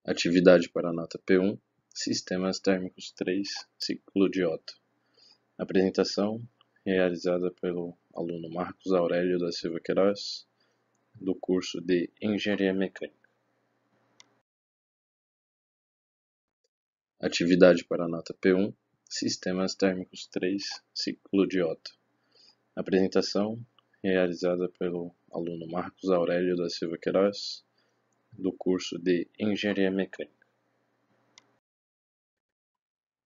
Atividade para a nota P1, Sistemas Térmicos 3, Ciclo de Otto. Apresentação realizada pelo aluno Marcos Aurélio da Silva Queiroz, do curso de Engenharia Mecânica. Atividade para a nota P1, Sistemas Térmicos 3, Ciclo de Otto. Apresentação realizada pelo aluno Marcos Aurélio da Silva Queiroz, do curso de Engenharia Mecânica.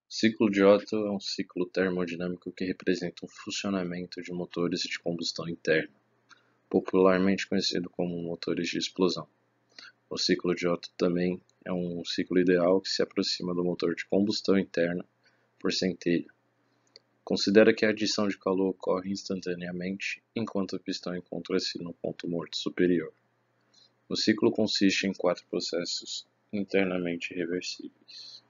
O ciclo de Otto é um ciclo termodinâmico que representa o funcionamento de motores de combustão interna, popularmente conhecido como motores de explosão. O ciclo de Otto também é um ciclo ideal que se aproxima do motor de combustão interna por centelha. Considera que a adição de calor ocorre instantaneamente enquanto o pistão encontra-se no ponto morto superior. O ciclo consiste em 4 processos internamente reversíveis.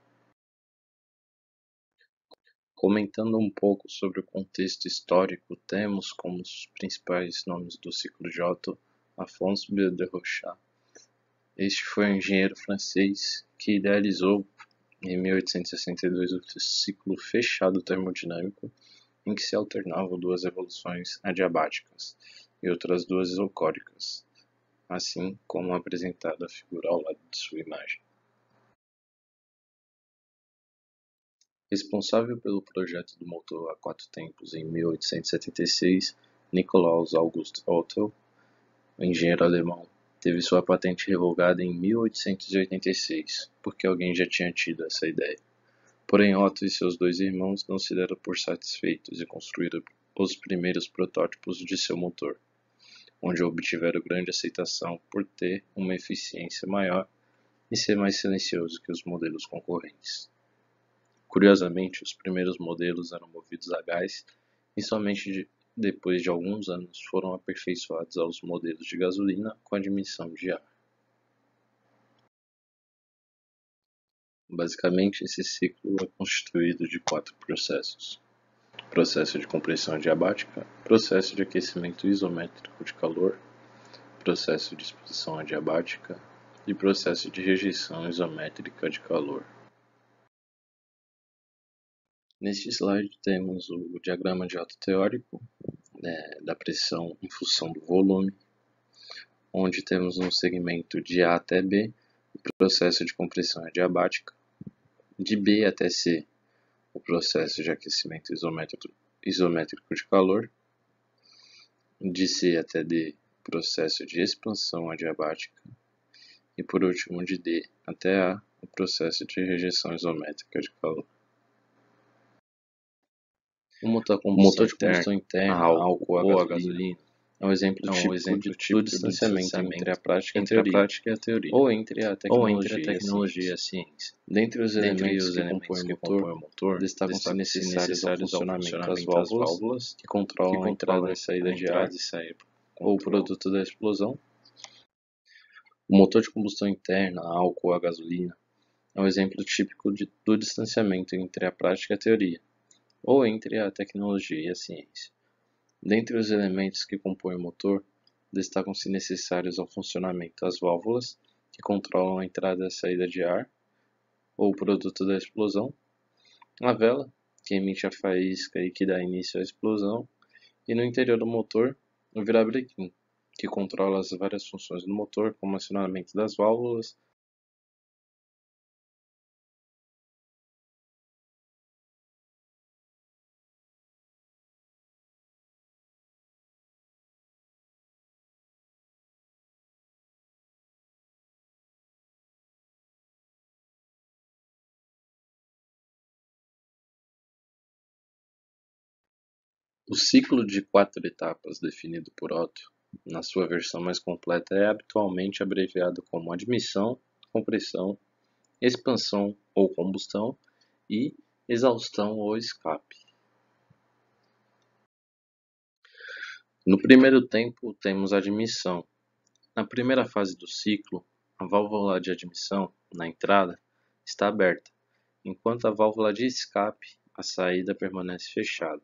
Comentando um pouco sobre o contexto histórico, temos como os principais nomes do ciclo de Otto Alphonse de Rochat. Este foi um engenheiro francês que idealizou em 1862 o ciclo fechado termodinâmico, em que se alternavam duas evoluções adiabáticas e outras duas isocóricas, assim como apresentada a figura ao lado de sua imagem. Responsável pelo projeto do motor a 4 tempos em 1876, Nikolaus August Otto, o engenheiro alemão, teve sua patente revogada em 1886, porque alguém já tinha tido essa ideia. Porém, Otto e seus 2 irmãos não se deram por satisfeitos e construíram os primeiros protótipos de seu motor, onde obtiveram grande aceitação por ter uma eficiência maior e ser mais silencioso que os modelos concorrentes. Curiosamente, os primeiros modelos eram movidos a gás e somente depois de alguns anos foram aperfeiçoados aos modelos de gasolina com admissão de ar. Basicamente, esse ciclo é constituído de 4 processos: processo de compressão adiabática, processo de aquecimento isométrico de calor, processo de expansão adiabática e processo de rejeição isométrica de calor. Neste slide temos o diagrama de Otto teórico da pressão em função do volume, onde temos um segmento de A até B, o processo de compressão adiabática, de B até C, o processo de aquecimento isométrico de calor, de C até D, o processo de expansão adiabática, e por último de D até A, o processo de rejeição isométrica de calor. O motor de combustão interna, álcool ou a gasolina, é um exemplo típico do distanciamento entre a prática e a teoria, ou entre a tecnologia e a ciência. Dentre os elementos que compõem o motor, destacam-se necessários ao funcionamento as válvulas que controlam a entrada e saída de ar ou o produto da explosão. O motor de combustão interna, álcool ou a gasolina, é um exemplo típico do distanciamento entre a prática e a teoria, ou entre a tecnologia e a ciência. Dentre os elementos que compõem o motor, destacam-se necessários ao funcionamento as válvulas, que controlam a entrada e a saída de ar, ou o produto da explosão, a vela, que emite a faísca e que dá início à explosão, e no interior do motor, o virabrequim, que controla as várias funções do motor, como acionamento das válvulas, O ciclo de 4 etapas definido por Otto, na sua versão mais completa, é habitualmente abreviado como admissão, compressão, expansão ou combustão e exaustão ou escape. No primeiro tempo, temos a admissão. Na primeira fase do ciclo, a válvula de admissão, na entrada, está aberta, enquanto a válvula de escape, a saída, permanece fechada.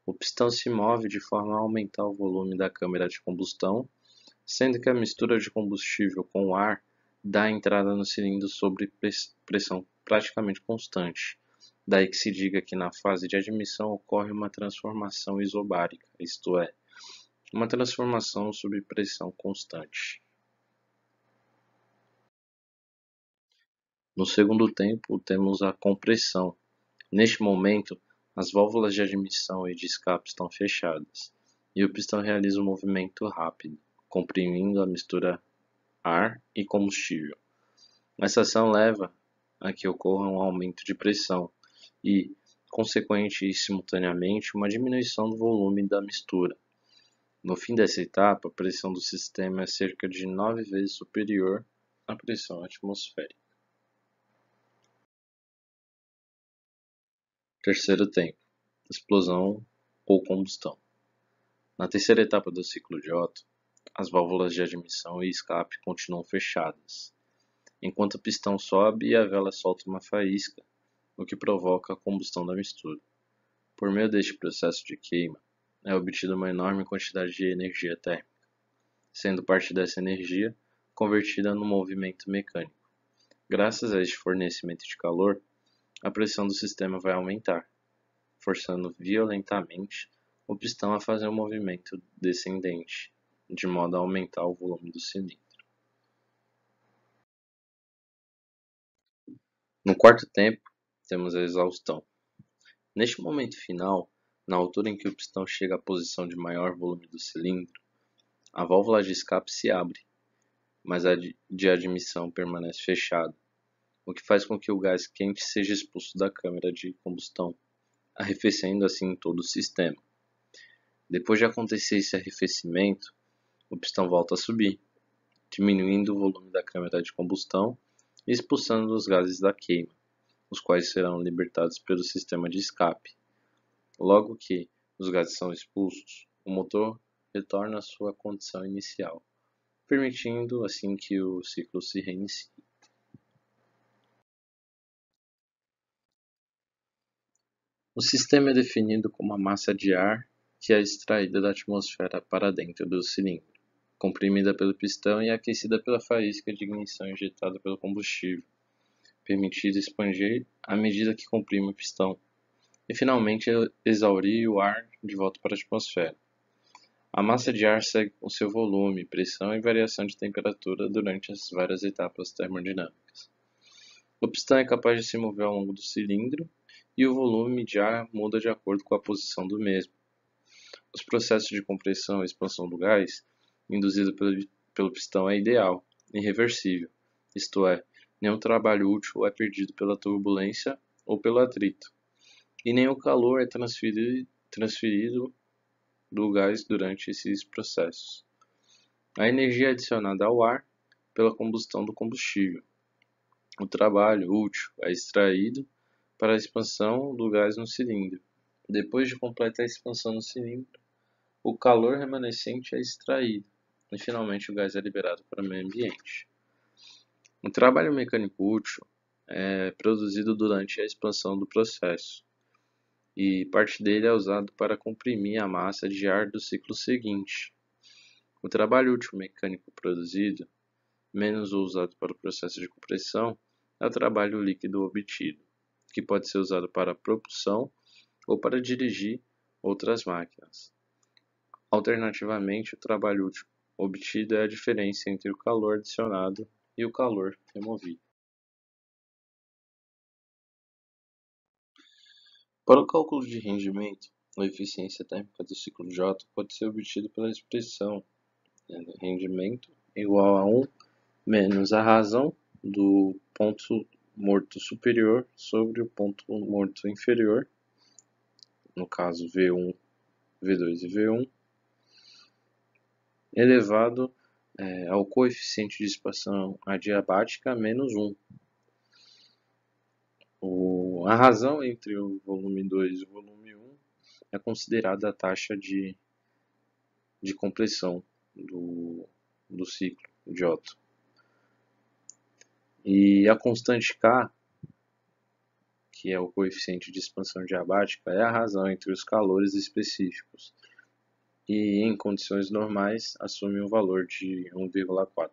O pistão se move de forma a aumentar o volume da câmara de combustão, sendo que a mistura de combustível com o ar dá entrada no cilindro sob pressão praticamente constante. Daí que se diga que na fase de admissão ocorre uma transformação isobárica, isto é, uma transformação sob pressão constante. No segundo tempo, temos a compressão. Neste momento, as válvulas de admissão e de escape estão fechadas, e o pistão realiza um movimento rápido, comprimindo a mistura ar e combustível. Essa ação leva a que ocorra um aumento de pressão e, consequente e simultaneamente, uma diminuição do volume da mistura. No fim dessa etapa, a pressão do sistema é cerca de 9 vezes superior à pressão atmosférica. Terceiro tempo: explosão ou combustão. Na terceira etapa do ciclo de Otto, as válvulas de admissão e escape continuam fechadas, enquanto o pistão sobe e a vela solta uma faísca, o que provoca a combustão da mistura. Por meio deste processo de queima, é obtida uma enorme quantidade de energia térmica, sendo parte dessa energia convertida no movimento mecânico. Graças a este fornecimento de calor, a pressão do sistema vai aumentar, forçando violentamente o pistão a fazer um movimento descendente, de modo a aumentar o volume do cilindro. No quarto tempo, temos a exaustão. Neste momento final, na altura em que o pistão chega à posição de maior volume do cilindro, a válvula de escape se abre, mas a de admissão permanece fechada, o que faz com que o gás quente seja expulso da câmara de combustão, arrefecendo assim todo o sistema. Depois de acontecer esse arrefecimento, o pistão volta a subir, diminuindo o volume da câmara de combustão e expulsando os gases da queima, os quais serão libertados pelo sistema de escape. Logo que os gases são expulsos, o motor retorna à sua condição inicial, permitindo assim que o ciclo se reinicie. O sistema é definido como a massa de ar que é extraída da atmosfera para dentro do cilindro, comprimida pelo pistão e aquecida pela faísca de ignição injetada pelo combustível, permitida expandir à medida que comprime o pistão, e finalmente exaurir o ar de volta para a atmosfera. A massa de ar segue com seu volume, pressão e variação de temperatura durante as várias etapas termodinâmicas. O pistão é capaz de se mover ao longo do cilindro e o volume de ar muda de acordo com a posição do mesmo. Os processos de compressão e expansão do gás, induzido pelo pistão, é ideal, irreversível, isto é, nenhum trabalho útil é perdido pela turbulência ou pelo atrito, e nem o calor é transferido do gás durante esses processos. A energia é adicionada ao ar pela combustão do combustível. O trabalho útil é extraído para a expansão do gás no cilindro. Depois de completa a expansão no cilindro, o calor remanescente é extraído e finalmente o gás é liberado para o meio ambiente. O trabalho mecânico útil é produzido durante a expansão do processo e parte dele é usado para comprimir a massa de ar do ciclo seguinte. O trabalho útil mecânico produzido, menos o usado para o processo de compressão, é o trabalho líquido obtido, que pode ser usado para propulsão ou para dirigir outras máquinas. Alternativamente, o trabalho útil obtido é a diferença entre o calor adicionado e o calor removido. Para o cálculo de rendimento, a eficiência térmica do ciclo de Otto pode ser obtido pela expressão rendimento igual a 1 menos a razão do ponto morto superior sobre o ponto morto inferior, no caso V1, V2 e V1, elevado ao coeficiente de expansão adiabática menos 1. A razão entre o volume 2 e o volume 1 é considerada a taxa de compressão do ciclo de Otto. E a constante K, que é o coeficiente de expansão diabática, é a razão entre os calores específicos. E em condições normais assume um valor de 1,4.